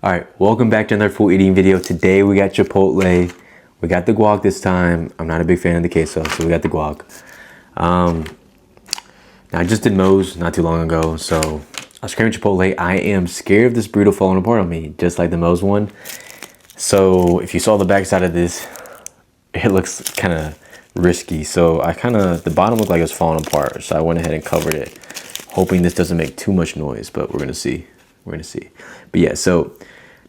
Alright, welcome back to another food eating video. Today we got Chipotle. We got the guac this time. I'm not a big fan of the queso, so we got the guac. Now I just did Moe's not too long ago, so I was craving Chipotle. I am scared of this burrito falling apart on me, just like the Moe's one. So if you saw the backside of this, it looks kind of risky. So the bottom looked like it was falling apart, so I went ahead and covered it, hoping this doesn't make too much noise, but we're gonna see. But yeah, so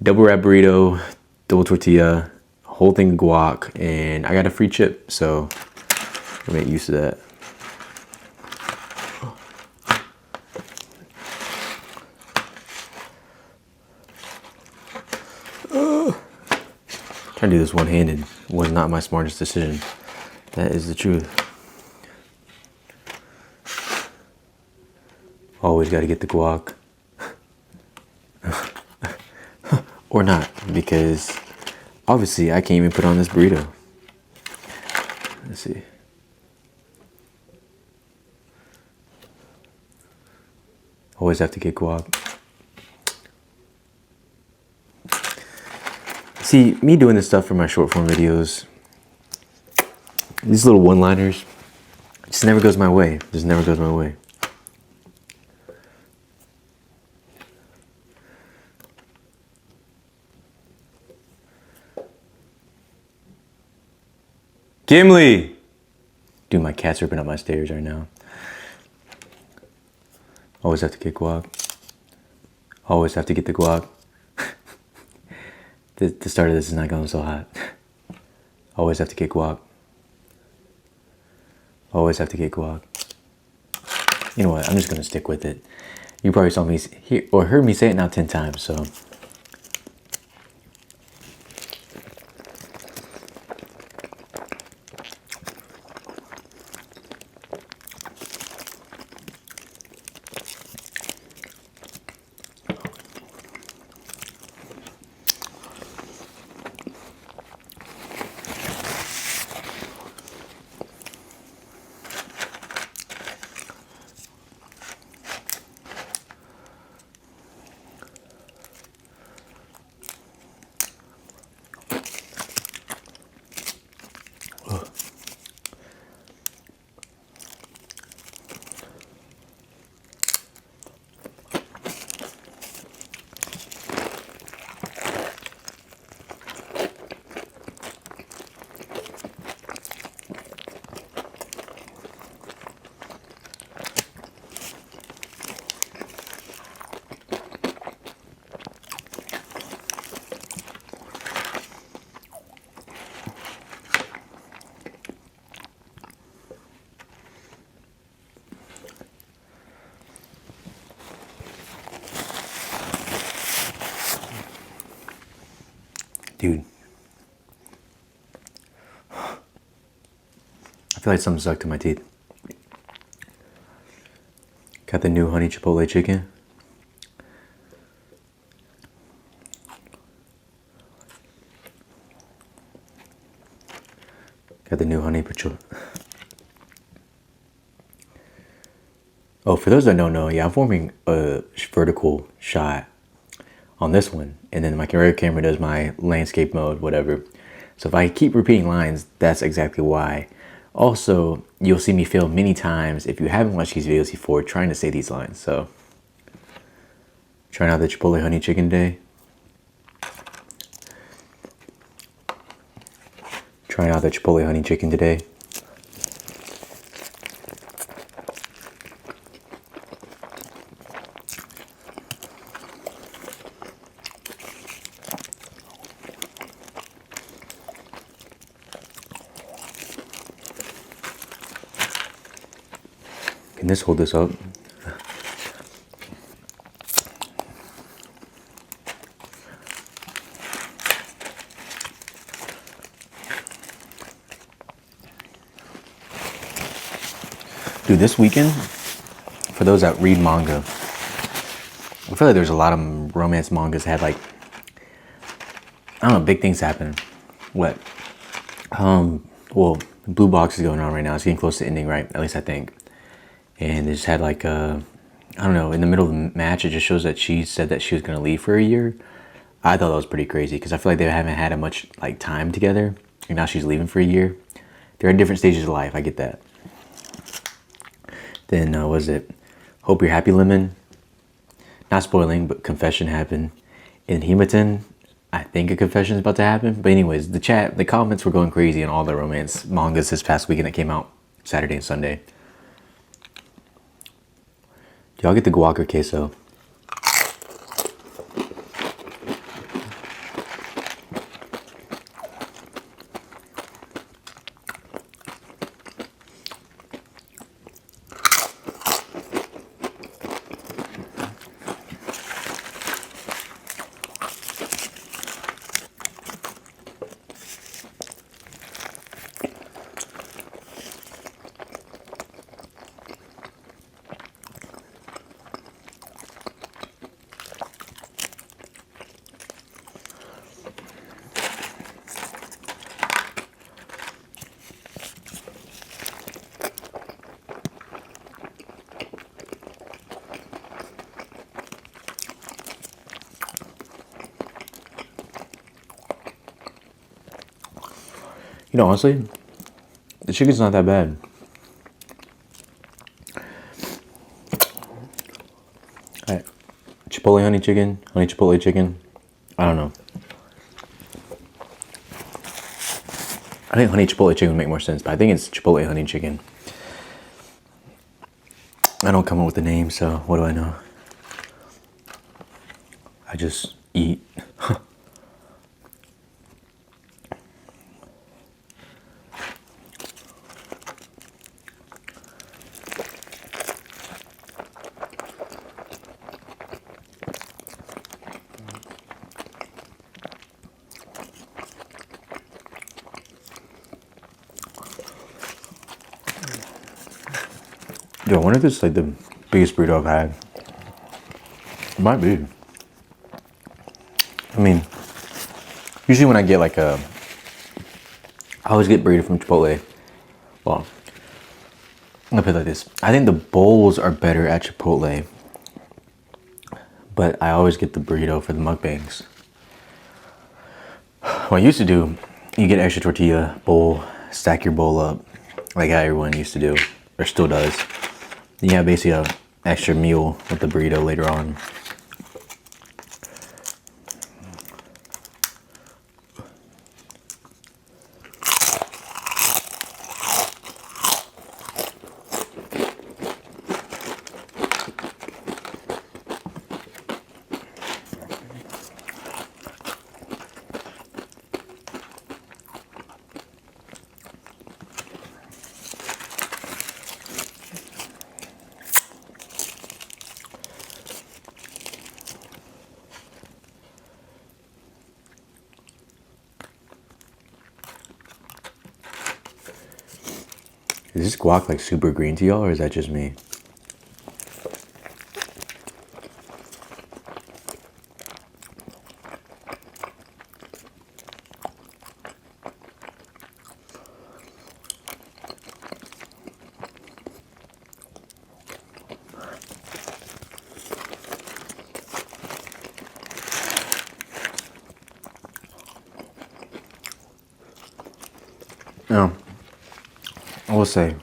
double wrap burrito, double tortilla, whole thing guac, and I got a free chip, so I'm gonna get used to that. Trying to do this one-handed was not my smartest decision. That is the truth. Always got to get the guac. Or not, because obviously I can't even put on this burrito. Let's see. Always have to get guac. See, me doing this stuff for my short form videos, these little one-liners, just never goes my way. Just never goes my way. Gimli! Dude, my cat's ripping up my stairs right now. Always have to get guac. Always have to get the guac. The start of this is not going so hot. Always have to get guac. Always have to get guac. You know what? I'm just gonna stick with it. You probably saw me or heard me say it now 10 times, so. Dude, I feel like something stuck to my teeth. Got the new honey Chipotle chicken. Got the new honey Chipotle. Oh, for those that don't know, yeah, I'm forming a vertical shot on this one, and then my regular camera does my landscape mode, whatever. So if I keep repeating lines, that's exactly why. Also, you'll see me fail many times if you haven't watched these videos before trying to say these lines. So, trying out the Chipotle honey chicken today. Trying out the Chipotle honey chicken today. Can this hold this up? Dude, this weekend, for those that read manga, I feel like there's a lot of romance mangas that had like, I don't know, big things happen. What? Well, Blue Box is going on right now. It's getting close to ending, right? At least I think. And they just had like I don't know, in the middle of the match, it just shows that she said that she was going to leave for a year. I thought that was pretty crazy because I feel like they haven't had much like time together. And now she's leaving for a year. They're in different stages of life. I get that. Then was it Hope You're Happy Lemon? Not spoiling, but confession happened. In Hematon, I think a confession is about to happen. But anyways, the comments were going crazy on all the romance mangas this past weekend that came out Saturday and Sunday. Do y'all get the guac or queso? You know, honestly, the chicken's not that bad. Alright, Chipotle honey chipotle chicken. I don't know. I think honey chipotle chicken would make more sense, but I think it's Chipotle honey chicken. I don't come up with the name, so what do I know? I just eat. Yo, I wonder if this is like the biggest burrito I've had. It might be. I mean, usually when I get like I always get burrito from Chipotle. Well, I'm gonna put it like this. I think the bowls are better at Chipotle, but I always get the burrito for the mukbangs. What I used to do, you get an extra tortilla bowl, stack your bowl up, like how everyone used to do, or still does. Then you have basically an extra meal with the burrito later on. Is this guac like super green to y'all, or is that just me? No. I will say,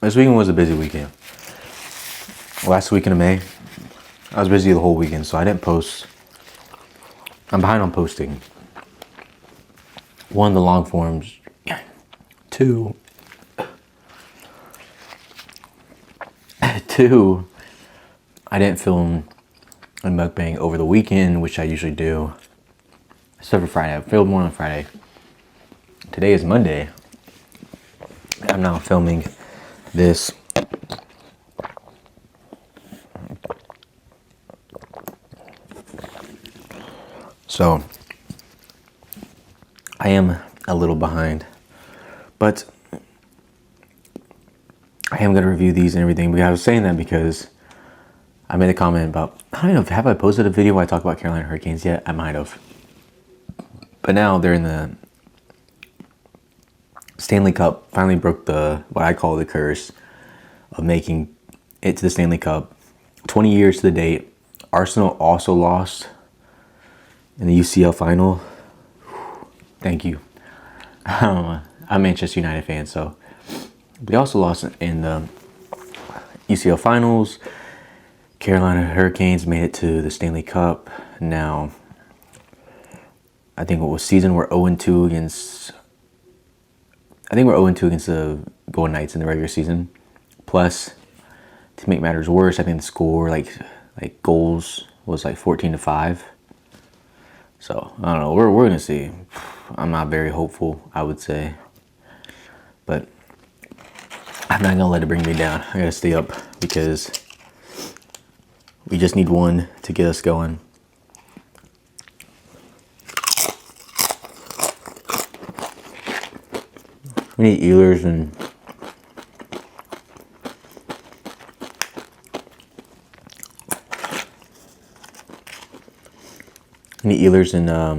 this weekend was a busy weekend. Last weekend of May, I was busy the whole weekend, so I didn't post. I'm behind on posting. One, the long forms. Two, I didn't film a mukbang over the weekend, which I usually do. Except for Friday. I filmed more on Friday. Today is Monday. I'm now filming this. So I am a little behind, but I am going to review these and everything. But I was saying that because I made a comment about, I don't know, have I posted a video where I talk about Carolina Hurricanes yet? I might have. But now they're in the Stanley Cup, finally broke what I call the curse of making it to the Stanley Cup. 20 years to the date. Arsenal also lost in the UCL final. Thank you. I'm a Manchester United fan, so we also lost in the UCL finals. Carolina Hurricanes made it to the Stanley Cup. Now, I think what was season we're 0-2 against. I think we're 0-2 against the Golden Knights in the regular season. Plus, to make matters worse, I think the score like goals was like 14-5. So I don't know. We're gonna see. I'm not very hopeful, I would say, but I'm not gonna let it bring me down. I gotta stay up because we just need one to get us going. We need Ehlers and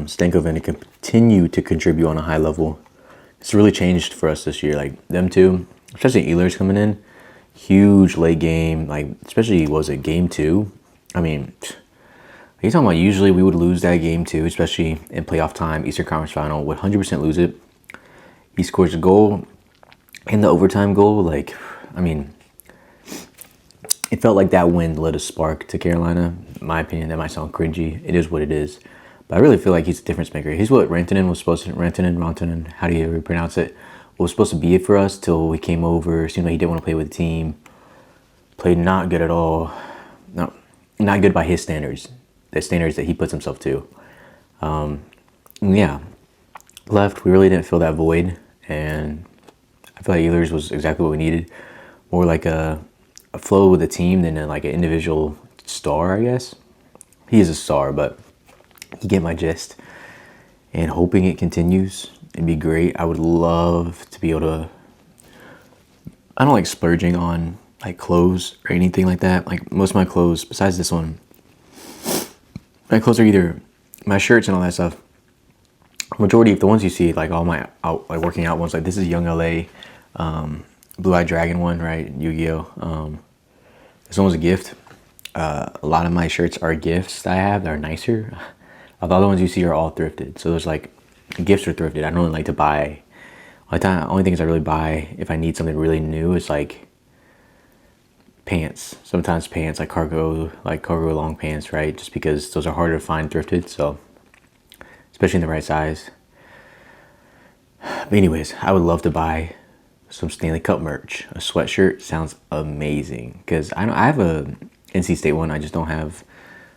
Stankoven to continue to contribute on a high level. It's really changed for us this year. Like them two, especially Ehlers coming in, huge late game. Like especially was it game 2? I mean, you're talking about usually we would lose that game 2, especially in playoff time, Eastern Conference Final, would 100% lose it. He scores a goal and the overtime goal. Like, I mean, it felt like that win lit a spark to Carolina. In my opinion, that might sound cringy. It is what it is. But I really feel like he's a difference maker. He's what Rantanen, how do you pronounce it? Was supposed to be it for us till he came over. Seemed like he didn't want to play with the team. Played not good at all. No, not good by his standards. The standards that he puts himself to. Yeah. Left, we really didn't fill that void. And I feel like Ehlers was exactly what we needed. More like a flow with the team than like an individual star, I guess. He is a star, but you get my gist. And hoping it continues. It'd be great. I would love to be able to. I don't like splurging on like clothes or anything like that. Like most of my clothes, besides this one, my clothes are either my shirts and all that stuff. Majority of the ones you see, like all my like working out ones, like this is Young LA, Blue Eyed Dragon one, right? Yu-Gi-Oh. This one was a gift. A lot of my shirts are gifts that I have that are nicer. The other ones you see are all thrifted. So there's like gifts are thrifted. I don't really like to buy. Only things I really buy if I need something really new is like pants. Sometimes pants, like cargo long pants, right? Just because those are harder to find thrifted. So especially in the right size. But anyways, I would love to buy some Stanley Cup merch. A sweatshirt sounds amazing because I have a NC State one. I just don't have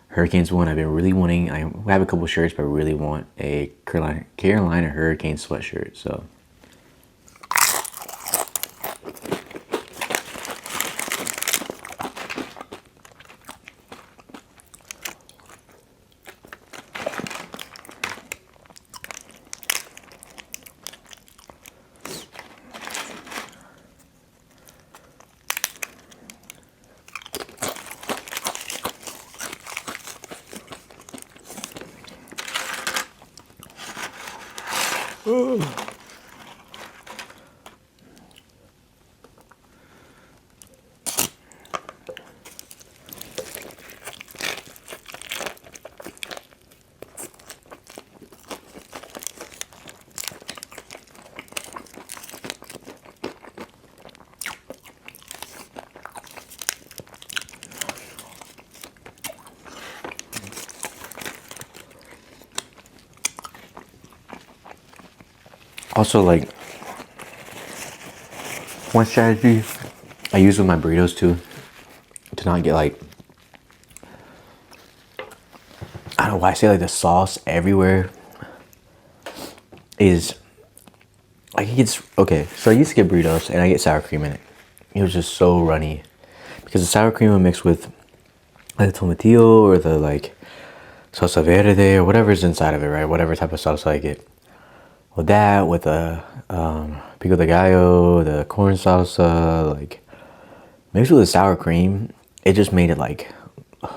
Hurricanes one. I've been really wanting. I have a couple shirts, but I really want a Carolina Hurricanes sweatshirt. So. Also, like, one strategy I use with my burritos too, to not get like, I don't know why I say like the sauce everywhere, is like it gets, okay, so I used to get burritos and I get sour cream in it. It was just so runny because the sour cream will mix with like the tomatillo or the like salsa verde or whatever's inside of it, right? Whatever type of salsa I get. With that, with the pico de gallo, the corn salsa, like mixed with the sour cream, it just made it like, I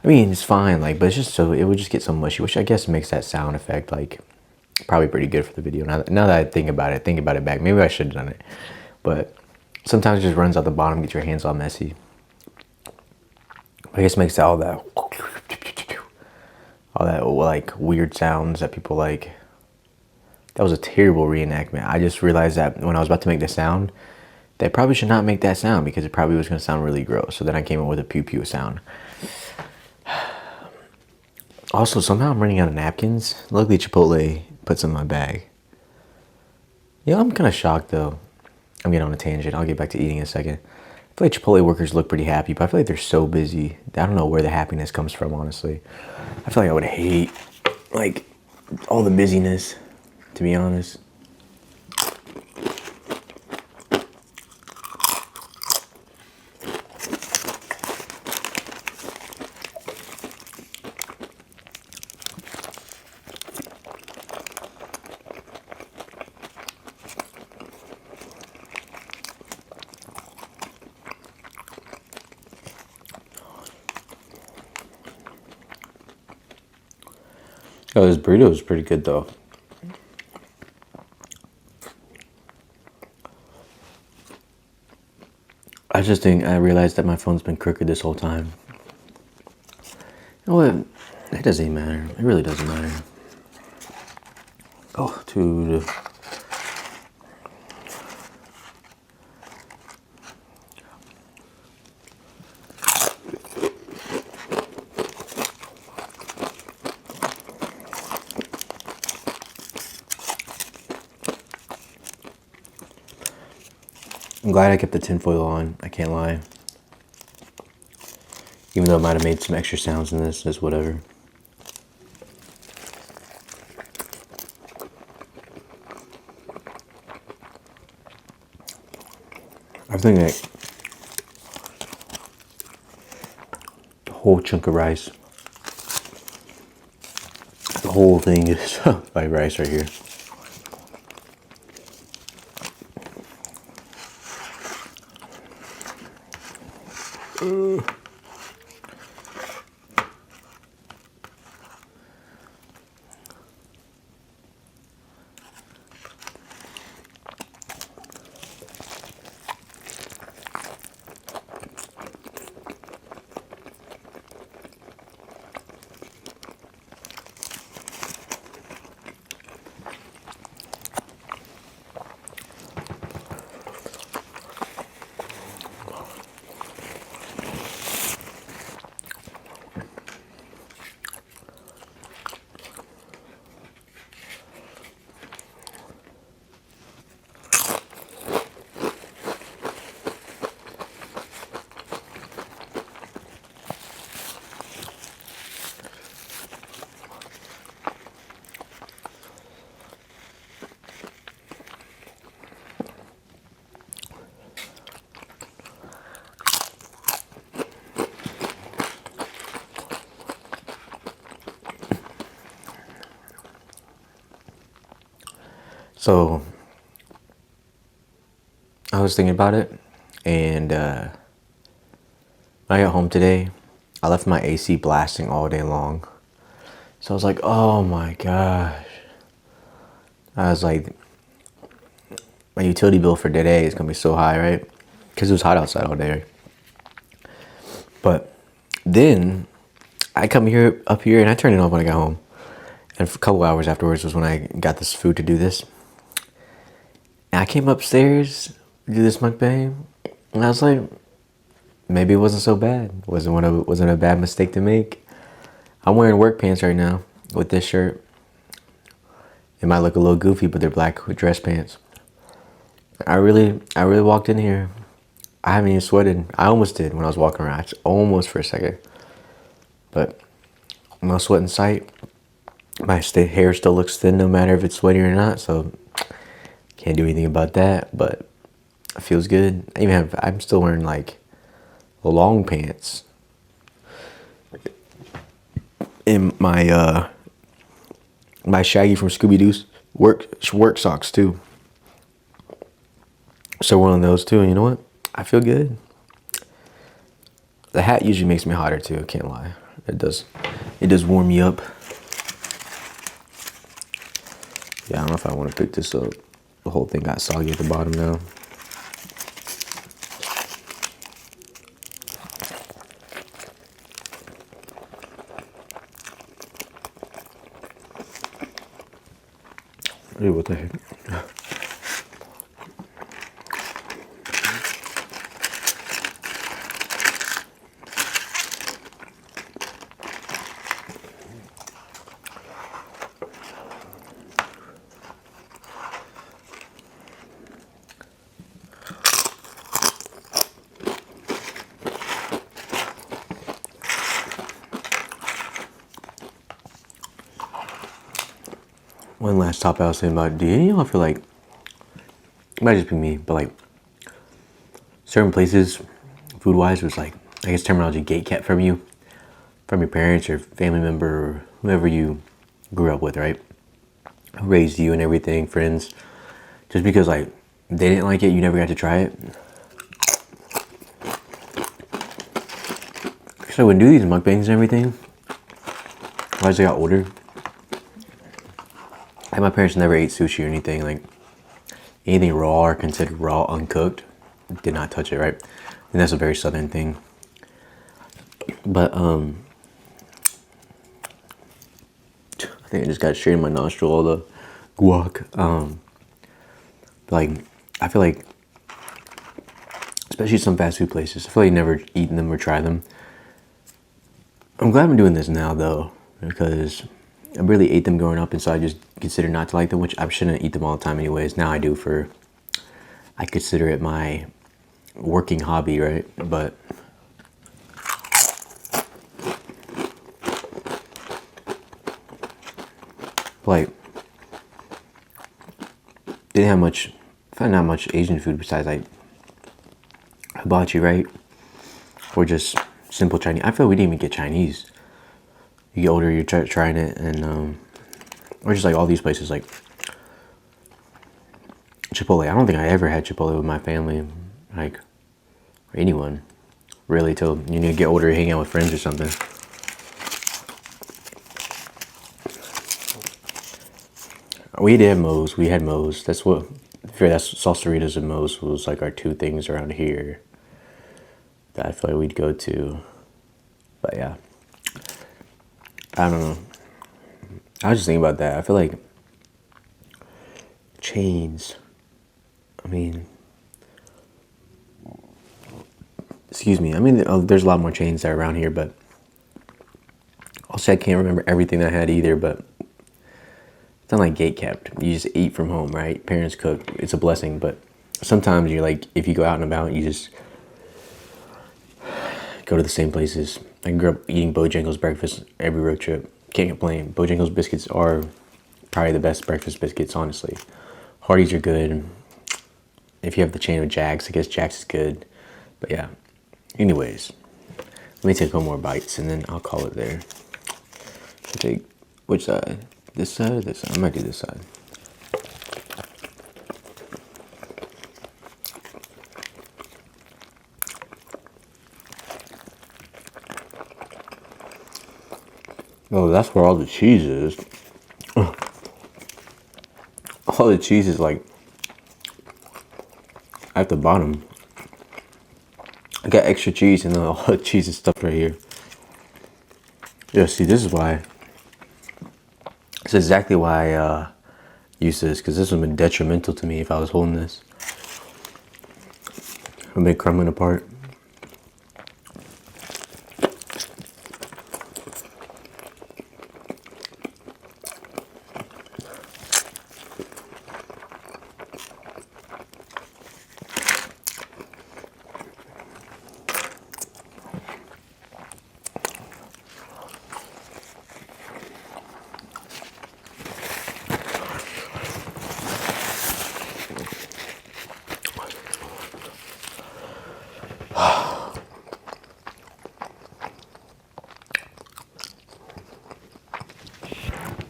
mean, it's fine, like, but it's just so, it would just get so mushy, which I guess makes that sound effect like probably pretty good for the video. Now that I think about it back, maybe I should have done it, but sometimes it just runs out the bottom, gets your hands all messy. I guess makes all all that like weird sounds that people like. That was a terrible reenactment. I just realized that when I was about to make the sound, they probably should not make that sound because it probably was going to sound really gross. So then I came up with a pew pew sound. Also, somehow I'm running out of napkins. Luckily, Chipotle put some in my bag. Yeah, I'm kind of shocked though. I'm getting on a tangent. I'll get back to eating in a second. I feel like Chipotle workers look pretty happy, but I feel like they're so busy. I don't know where the happiness comes from, honestly. I feel like I would hate like all the busyness, to be honest. Oh, this burrito is pretty good though. I realized that my phone's been crooked this whole time. You know what? It doesn't even matter. It really doesn't matter. Oh, dude. I'm glad I kept the tinfoil on. I can't lie. Even though I might have made some extra sounds in this, just whatever. I think that a whole chunk of rice, the whole thing is my rice right here. So I was thinking about it, and when I got home today, I left my AC blasting all day long. So I was like, oh my gosh. I was like, my utility bill for today is gonna be so high, right? Because it was hot outside all day. But then I come up here and I turned it on when I got home. And for a couple hours afterwards was when I got this food to do this. And I came upstairs to do this mukbang, and I was like, maybe it wasn't so bad. Wasn't a bad mistake to make. I'm wearing work pants right now with this shirt. It might look a little goofy, but they're black dress pants. I really walked in here. I haven't even sweated. I almost did when I was walking around. Almost for a second. But no sweat in sight. My hair still looks thin no matter if it's sweaty or not, so can't do anything about that, but it feels good. I'm still wearing like long pants in my my Shaggy from Scooby-Doo's work socks too. So one of those too, and you know what? I feel good. The hat usually makes me hotter too, I can't lie. It does warm me up. Yeah, I don't know if I want to pick this up. The whole thing got soggy at the bottom now. Dude, what the heck? One last topic I was thinking about. Do any of y'all feel like, it might just be me, but like certain places, food wise, was like, I guess terminology gate kept from you, from your parents or family member or whoever you grew up with, right? Who raised you and everything, friends. Just because like they didn't like it, you never got to try it. So when I do these mukbangs and everything, as I got older, like my parents never ate sushi or anything. Like anything raw or considered raw, uncooked, did not touch it, right? And that's a very southern thing. But I think I just got straight in my nostril, all the guac. Like I feel like, especially some fast food places, I feel like I've never eaten them or tried them. I'm glad I'm doing this now though, because I really ate them growing up, and so I just consider not to like them, which I shouldn't eat them all the time anyways. Now I do, I consider it my working hobby, right? But like they didn't have much, I found not much Asian food besides like hibachi, right? Or just simple Chinese. I feel we didn't even get Chinese. You get older, you're trying it, and or just like all these places like Chipotle. I don't think I ever had Chipotle with my family, like, or anyone, really, till you need to get older, hang out with friends or something. We did have Moe's. We had Moe's. That's what, that's Salsaritas and Moe's was like our two things around here that I feel like we'd go to. But yeah, I don't know. I was just thinking about that. I feel like chains. I mean, excuse me. I mean, there's a lot more chains that are around here, but also I can't remember everything that I had either. But it's not like gate kept. You just eat from home, right? Parents cook. It's a blessing, but sometimes you're like, if you go out and about, you just go to the same places. I grew up eating Bojangles breakfast every road trip. Can't complain. Bojangles biscuits are probably the best breakfast biscuits, honestly. Hardee's are good. If you have the chain of Jack's, I guess Jack's is good. But yeah. Anyways, let me take a couple more bites and then I'll call it there. I'll take which side? This side or this side? I might do this side. Oh, that's where all the cheese is. All the cheese is like at the bottom. I got extra cheese and then all the cheese is stuffed right here. Yeah, see, this is why. It's exactly why I use this, because this would have been detrimental to me if I was holding this. I've been crumbling apart.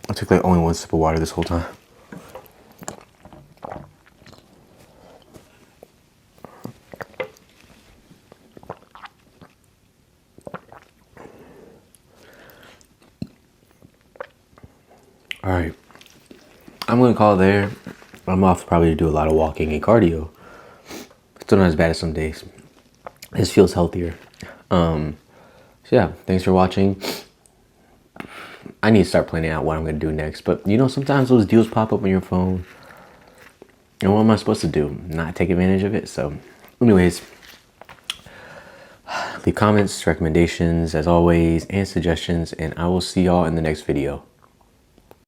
I took like only one sip of water this whole time. All right, I'm gonna call it there. I'm off probably to do a lot of walking and cardio. Still not as bad as some days. This feels healthier. So yeah, thanks for watching. I need to start planning out what I'm gonna do next. But you know, sometimes those deals pop up on your phone. And what am I supposed to do? Not take advantage of it? So anyways, leave comments, recommendations as always, and suggestions, and I will see y'all in the next video.